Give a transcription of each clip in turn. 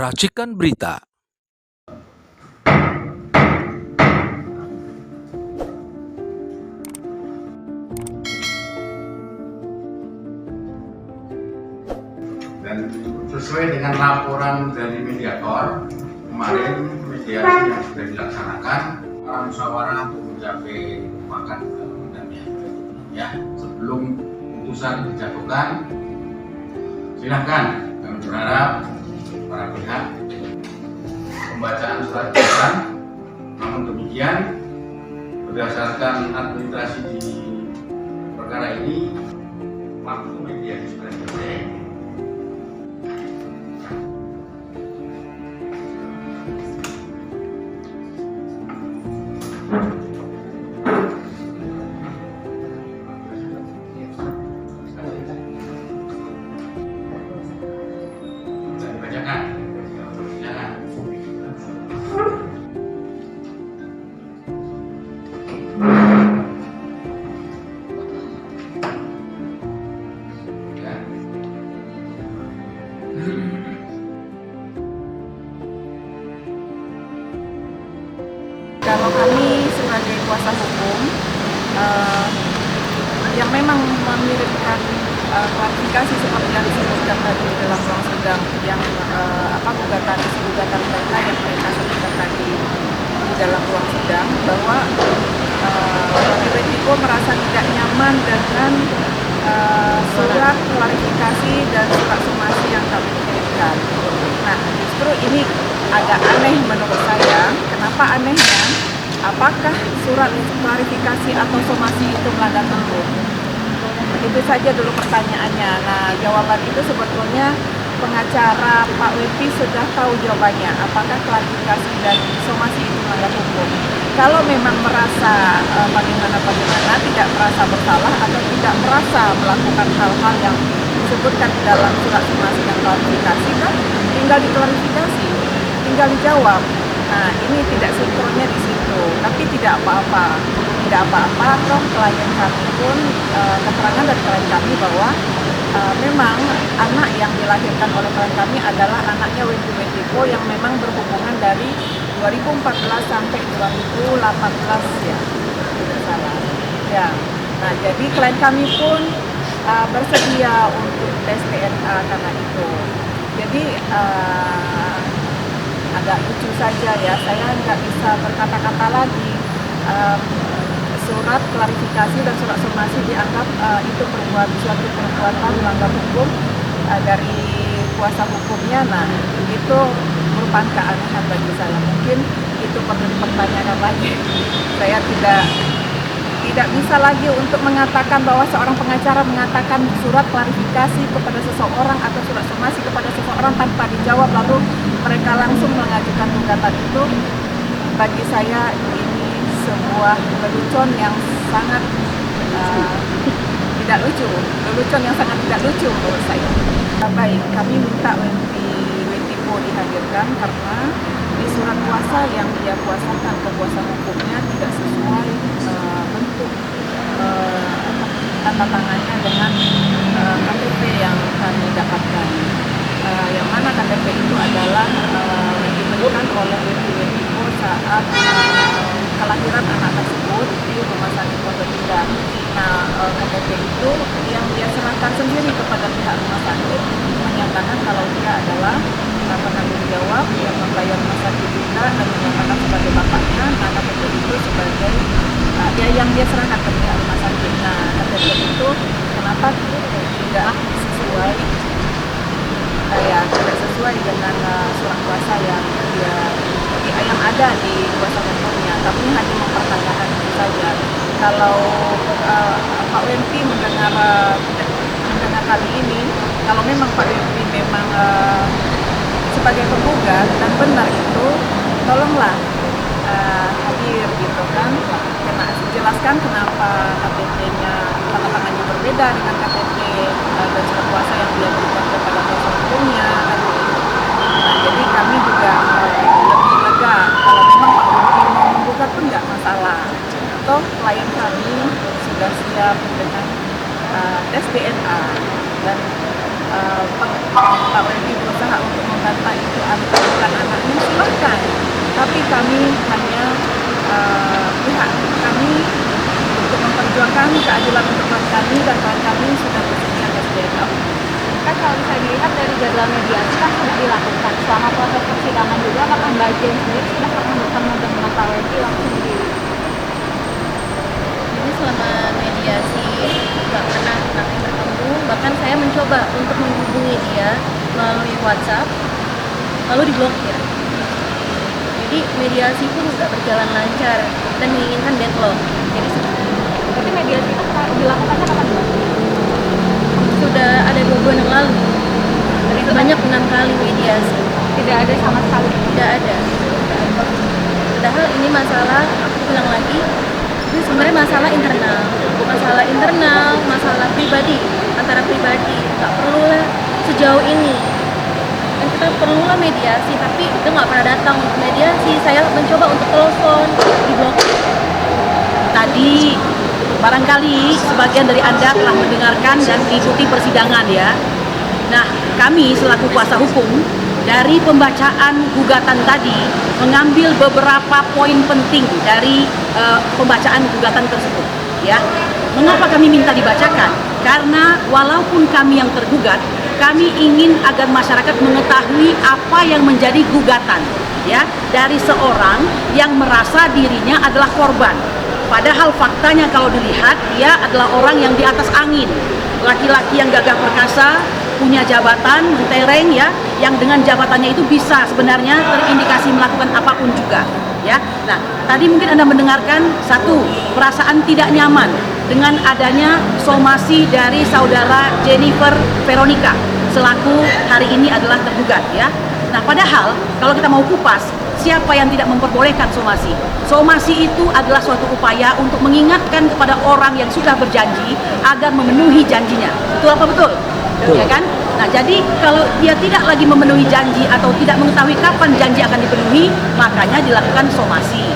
Racikan Berita. Dan sesuai dengan laporan dari mediator kemarin, mediasi yang sudah dilaksanakan, musyawarah untuk mencapai mufakat undang-undangnya. Ya, sebelum putusan dijatuhkan, silakan kami berharap para pihak pembacaan surat putusan. Namun demikian, berdasarkan administrasi di perkara ini, waktu mediasi sudah selesai. Kalau kami sebagai kuasa hukum yang memang mengirimkan klarifikasi seperti yang disebutkan tadi dalam ruang sidang, yang gugatan mereka yang mereka sebutkan tadi di dalam ruang sidang, bahwa Wetiko merasa tidak nyaman dengan surat klarifikasi dan surat somasi yang kami kirimkan. Nah, justru ini agak aneh menurut saya. Kenapa anehnya? Apakah surat klarifikasi atau somasi itu melanggar hukum? Itu saja dulu pertanyaannya. Nah, jawaban itu sebetulnya pengacara Pak Wempi sudah tahu jawabannya. Apakah klarifikasi dan somasi itu melanggar hukum? Kalau memang merasa bagaimana tidak merasa bersalah atau tidak merasa melakukan hal-hal yang disebutkan di dalam surat somasi dan klarifikasi, kan tinggal diklarifikasi, tinggal dijawab. Nah, ini tidak sinkronnya di situ, tapi tidak apa-apa. Tidak apa-apa, toh klien kami pun, keterangan dari klien kami bahwa memang anak yang dilahirkan oleh klien kami adalah anaknya Wetiko yang memang berhubungan dari 2014 sampai 2018 ya, tidak salah. Ya. Nah, jadi klien kami pun bersedia untuk tes DNA karena itu. Jadi agak lucu saja ya, saya nggak bisa berkata-kata lagi. Surat klarifikasi dan surat somasi dianggap itu suatu perbuatan melanggar hukum dari kuasa hukumnya. Nah, itu merupakan keanehan bagi saya. Mungkin itu perlu dipertanyakan lagi. Saya tidak bisa lagi untuk mengatakan bahwa seorang pengacara mengatakan surat klarifikasi kepada seseorang atau surat somasi kepada seseorang tanpa dijawab lalu mereka langsung mengajukan gugatan. Itu bagi saya ini sebuah lelucon yang sangat tidak lucu, lelucon yang sangat tidak lucu menurut saya. Baik, kami minta Wetiko dihadirkan karena di surat kuasa yang dia kuasakan, kuasa hukumnya tidak sesuai bentuk tanda tangannya dengan KTP yang kami dapatkan. Yang mana KTP itu adalah diberikan oleh Wetiko saat kelahiran anak tersebut di rumah sakit Pondok Indah. Nah, KTP itu yang dia serahkan sendiri kepada pihak rumah sakit, menyatakan kalau dia adalah penanggung jawab yang membayar rumah sakit juga dan menyatakan sebagai bapaknya. Nah, KTP itu sebagai yang dia serahkan ke pihak rumah sakit. Nah, KTP itu kenapa tidak sesuai tidak sesuai dengan surat kuasa yang ada di kuasa hukumnya. Kami hanya mempertanyakan itu saja. Kalau Pak Wempi mendengar kali ini, kalau memang Pak Wempi memang sebagai penggugat dan benar itu, tolonglah hadir gitu kan, jelaskan kenapa KTP-nya tanda tangannya berbeda dengan KTP dan surat kuasa yang dia berikan kepada kuasa hukumnya kan. Nah, jadi kami juga lebih lega kalau memang Pak Wempi mau menggugat pun nggak masalah. Toh klien kami sudah siap dengan tes DNA dan Pak Wendy berusaha untuk membantah itu bukan anaknya, silakan. Tapi kami hanya pihak kami untuk memperjuangkan keadilan untuk klien kami, dan klien kami sudah bersedia tes DNA. Kan kalau bisa dilihat dari jadwal mediasi kan sudah dilakukan selama proses persidangan juga, apakah Mbak Jen sendiri sudah pernah bertemu dengan Pak Wendy langsung di Jadi selama mediasi nggak pernah kami bertemu, bahkan saya mencoba untuk menghubungi dia melalui WhatsApp, lalu diblokir. Jadi mediasi pun nggak berjalan lancar dan menginginkan deadlock. Jadi berarti mediasi itu dilakukannya kapan Mbak? sudah ada 2 bulan yang lalu, sebanyak 6 kali mediasi. Tidak ada sama sekali. Tidak ada. Padahal ini masalah, aku bilang lagi, ini sebenarnya masalah internal, masalah pribadi, antara pribadi. Nggak perlulah sejauh ini. Dan kita perlulah mediasi, tapi itu nggak pernah datang untuk mediasi. Saya mencoba untuk telepon, diblokir. Tadi barangkali sebagian dari Anda telah mendengarkan dan mengikuti persidangan ya. Nah, kami selaku kuasa hukum dari pembacaan gugatan tadi mengambil beberapa poin penting dari pembacaan gugatan tersebut ya. Mengapa kami minta dibacakan? Karena walaupun kami yang tergugat, kami ingin agar masyarakat mengetahui apa yang menjadi gugatan ya dari seorang yang merasa dirinya adalah korban. Padahal faktanya kalau dilihat, dia adalah orang yang di atas angin, laki-laki yang gagah perkasa, punya jabatan, mentereng ya, yang dengan jabatannya itu bisa sebenarnya terindikasi melakukan apapun juga ya. Nah, tadi mungkin Anda mendengarkan satu, perasaan tidak nyaman dengan adanya somasi dari saudara Jennifer Veronica selaku hari ini adalah tergugat ya. Nah, padahal kalau kita mau kupas, siapa yang tidak memperbolehkan somasi? Somasi itu adalah suatu upaya untuk mengingatkan kepada orang yang sudah berjanji agar memenuhi janjinya. Betul apa betul? Ya kan? Nah, jadi kalau dia tidak lagi memenuhi janji atau tidak mengetahui kapan janji akan dipenuhi, makanya dilakukan somasi.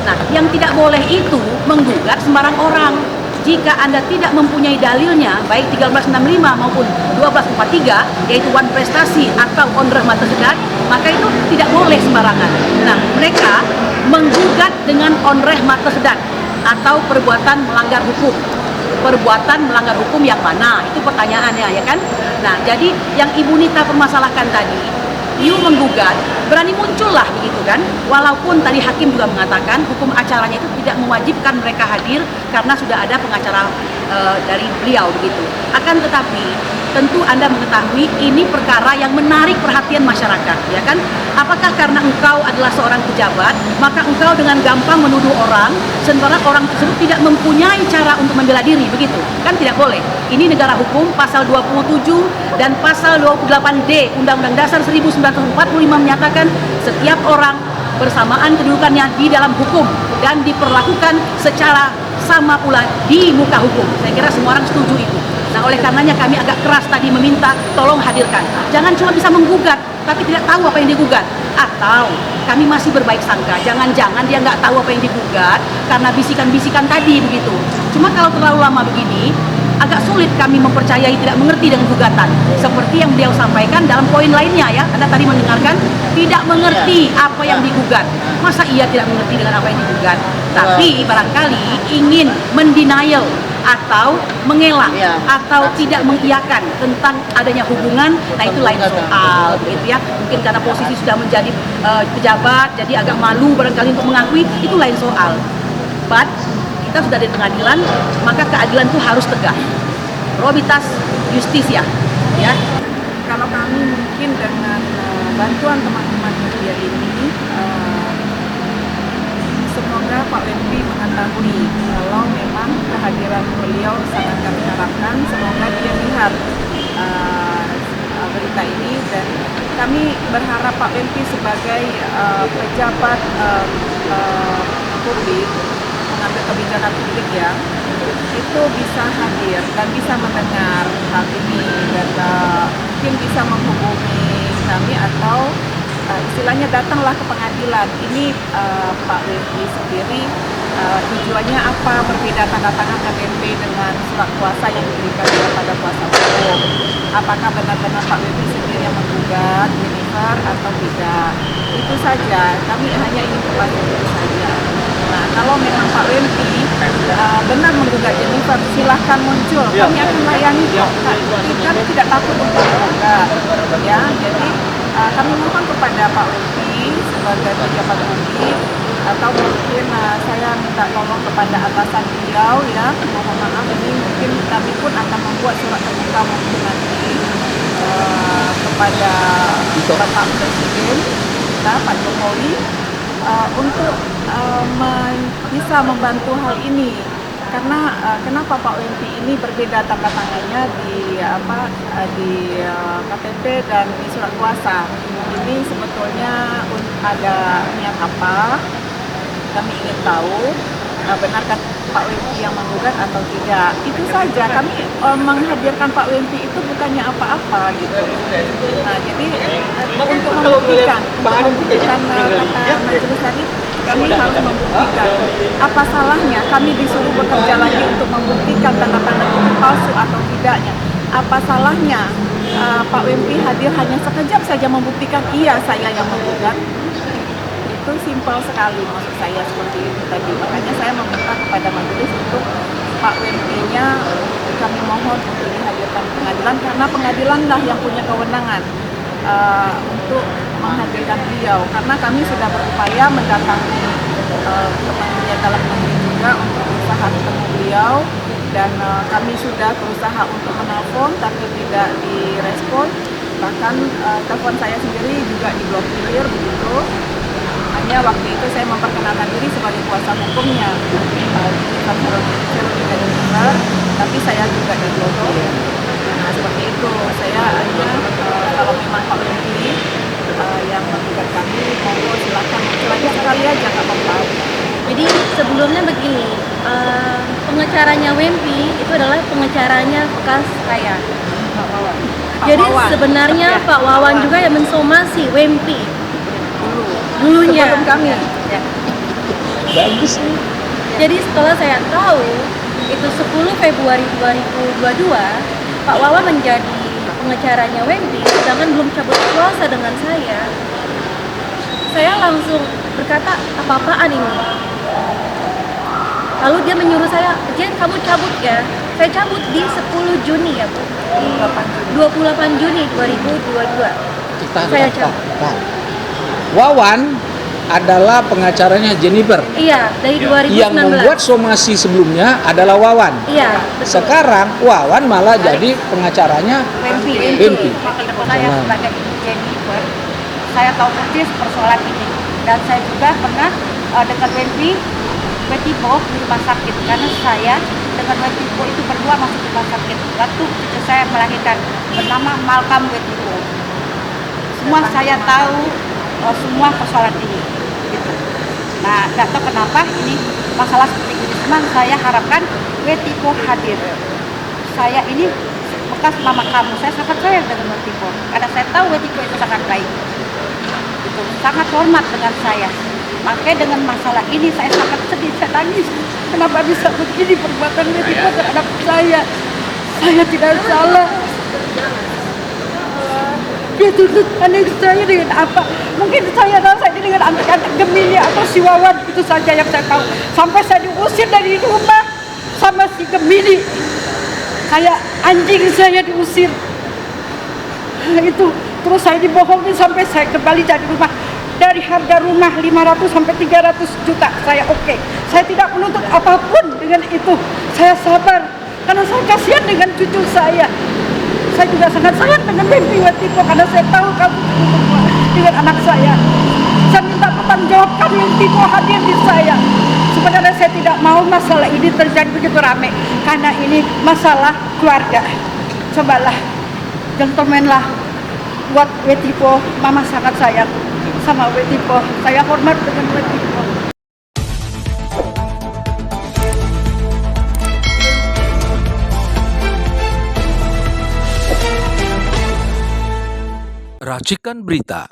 Nah, yang tidak boleh itu menggugat sembarang orang. Jika Anda tidak mempunyai dalilnya, baik 1365 maupun 1243, yaitu wan prestasi atau onreh mata sedat, maka itu tidak boleh sembarangan. Nah, mereka menggugat dengan onreh mata sedat atau perbuatan melanggar hukum. Perbuatan melanggar hukum yang mana? Itu pertanyaannya, ya kan? Nah, jadi yang Ibu Nita permasalahkan tadi, you menggugat, berani muncullah begitu kan? Walaupun tadi hakim juga mengatakan hukum acaranya itu tidak mewajibkan mereka hadir karena sudah ada pengacara dari beliau begitu. Akan tetapi tentu Anda mengetahui ini perkara yang menarik perhatian masyarakat, ya kan? Apakah karena engkau adalah seorang pejabat, maka engkau dengan gampang menuduh orang, sementara orang tersebut tidak mempunyai cara untuk membela diri, begitu? Kan tidak boleh. Ini negara hukum, pasal 27 dan pasal 28D Undang-Undang Dasar 1945 menyatakan setiap orang bersamaan kedudukannya di dalam hukum dan diperlakukan secara sama pula di muka hukum. Saya kira semua orang setuju itu. Nah, oleh karenanya kami agak keras tadi meminta tolong hadirkan. Jangan cuma bisa menggugat tapi tidak tahu apa yang digugat. Atau kami masih berbaik sangka, jangan-jangan dia nggak tahu apa yang digugat karena bisikan-bisikan tadi begitu. Cuma kalau terlalu lama begini, agak sulit kami mempercayai tidak mengerti dengan gugatan. Seperti yang beliau sampaikan dalam poin lainnya ya. Anda tadi mendengarkan tidak mengerti apa yang digugat. Masa iya tidak mengerti dengan apa yang digugat? Tapi barangkali ingin mendenial atau mengelak atau tidak mengiyakan tentang adanya hubungan, nah itu lain soal begitu ya. Mungkin karena posisi sudah menjadi pejabat jadi agak malu barangkali untuk mengakui, itu lain soal. But kita sudah di pengadilan, maka keadilan itu harus tegak. Probitas justisia ya. Kalau kami mungkin dengan bantuan teman-teman media ini, semoga Pak Wendy mengetahui kalau memang kehadiran beliau sangat kami harapkan. Semoga dia lihat berita ini, dan kami berharap Pak Wendy sebagai pejabat publik, mengambil kebijakan publik ya, itu bisa hadir dan bisa mendengar hal ini, dan mungkin bisa menghubungi kami atau istilahnya datanglah ke pengadilan. Ini Pak Wempi sendiri tujuannya apa, berbeda tanda tangan KTP dengan surat kuasa yang diberikan kepada kuasa hukum. Apakah benar-benar Pak Wempi sendiri yang menggugat Jennifer atau tidak? Itu saja, kami hanya ingin membantu itu saja. Nah, kalau memang Pak Wempi benar menggugat Jennifer, silahkan muncul. Kami akan layani kok. Kami tidak takut untuk menggugat. Ya, jadi kami mohon kepada Pak Wempi sebagai pejabat publik, atau mungkin saya minta tolong kepada atasan beliau, ya, mohon maaf, ini mungkin kami pun akan membuat surat terbuka mungkin nanti kepada Bapak Presiden kita, Pak Jokowi, untuk bisa membantu hal ini. Karena kenapa Pak Wempi ini berbeda tanda tangannya di KTP dan di surat kuasa. Ini sebetulnya ada niat apa? Kami ingin tahu benarkah Pak Wempi yang menggugat atau tidak. Itu saja, kami menghadirkan Pak Wempi itu bukannya apa-apa gitu. Nah, jadi untuk membuktikan kata majelis tadi, kami harus membuktikan apa salahnya kami disuruh bekerja lagi untuk membuktikan tanda-tanda itu palsu atau tidaknya. Apa salahnya Pak Wempi hadir hanya sekejap saja membuktikan iya saya yang menggugat. Itu simpel sekali maksud saya seperti itu tadi. Makanya saya meminta kepada majelis untuk Pak Wempi-nya kami mohon untuk dihadirkan pengadilan, karena pengadilan lah yang punya kewenangan untuk menghadirkan beliau. Karena kami sudah berupaya mendatangi Kementerian Dalam Negeri juga untuk berusaha ketemu beliau, dan kami sudah berusaha untuk menelpon tapi tidak direspon. Bahkan telepon saya sendiri juga diblokir begitu. Hanya waktu itu saya memperkenalkan diri sebagai kuasa hukumnya tapi saya juga diblokir. Nah, seperti itu. Saya hanya kalau memang Pak Wempi yang menggugat kami, monggo silakan muncul aja sekali aja, nggak apa-apa. Jadi sebelumnya begini, pengacaranya Wempi itu adalah pengacaranya bekas saya. Jadi sebenarnya Pak Wawan juga yang mensomasi Wempi dulunya. Sebelum kami. Ya. Bagus nih. Jadi setelah saya tahu itu 10 Februari 2022 Pak Wawan menjadi pengacaranya Wempi, sedangkan belum cabut kuasa dengan saya langsung berkata, apa-apaan ini? Lalu dia menyuruh saya, Jen kamu cabut ya. Saya cabut di 10 Juni ya Bu, di 28 Juni 2022 saya cabut. Wawan adalah pengacaranya Jennifer. Iya, dari 2019. Yang membuat somasi sebelumnya adalah Wawan. Iya, betul. Sekarang Wawan malah jadi pengacaranya Wempi. Saya sebagai Jennifer, saya tahu persis persoalan ini, dan saya juga pernah dengan Wempi Wetipo di rumah sakit, karena saya dengan Wetipo itu berdua masuk rumah sakit. Waktu itu saya melahirkan bernama Malcolm Wetipo. Semua saya tahu semua persoalan ini gitu. Nah, nggak tahu kenapa ini masalah seperti ini. Memang saya harapkan Wetipo hadir. Saya ini bekas mama kamu, saya sangat sayang dengan Wetipo karena saya tahu Wetipo itu sangat baik gitu, sangat hormat dengan saya. Makanya dengan masalah ini saya sangat sedih, saya nangis. Kenapa bisa begini perbuatan Wetipo terhadap saya? Saya tidak salah. Dia tuntut anak saya dengan apa? Mungkin saya rasa ini dengan anak-anak Gemini atau si Wawan, itu saja yang saya tahu. Sampai saya diusir dari rumah sama si Gemini. Kayak anjing saya diusir. Itu terus saya dibohongin sampai saya kembali jadi rumah. Dari harga rumah 500 sampai 300 juta saya oke. Saya tidak menuntut apapun dengan itu. Saya sabar karena saya kasihan dengan cucu saya. Saya juga sangat sayang dengan Wempi Wetipo karena saya tahu kamu dengan anak saya. Saya minta pertanggungjawabkan Wetipo hadir di saya. Sebenarnya saya tidak mau masalah ini terjadi begitu ramai karena ini masalah keluarga. Cobalah, gentleman lah buat Wetipo. Mama sangat sayang sama Wetipo. Saya hormat dengan Wetipo. Racikan Berita